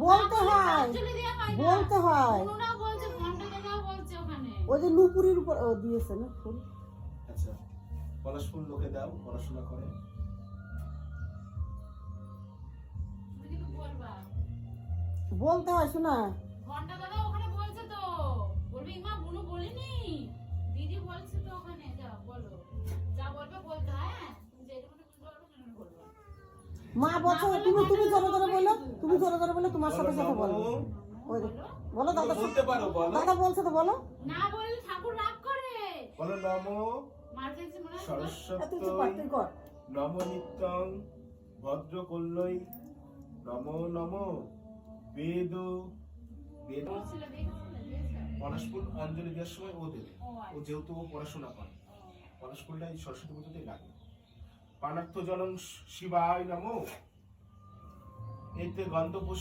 বলতে হয়, বলতে হয়। ওই যে নুপুরির উপর দিয়েছে না ফুল। আচ্ছা, পলাশ ফুল লোকে দাও, পড়াশোনা করে। বলতে হয় শোনা। ঘন্টা দাদা ওখানে বলছে তো, বলবি মা বুনু বলিনি, দিদি বলছে তো ওখানে, যা বলো, যা বলবে বলতে, হ্যাঁ তুমি যেটা মনে বলবে সেটা বলবে। মা বলছো তুমি তুমি জোরে জোরে বলো, তুমি জোরে জোরে বলো, তোমার সাথে সাথে বলো। ওই বলো দাদা, বলতে পারো, বলো। দাদা বলছে তো বলো। না বললে ঠাকুর রাগ করে। বলো নমো মার কাছে মনে হয় সরস্বতী নম নিত্যং ভদ্রকল্যই নমো নমো বেদ বেদ। পলাশ ফুল অঞ্জলি দেওয়ার সময় ও দেবে, ও যেহেতু ও পড়াশোনা করে, পলাশ ফুলটা এই সরস্বতী পুজোতে লাগে। পানার্থ জনং শিবায় নমো, এতে গন্ধপুষ্প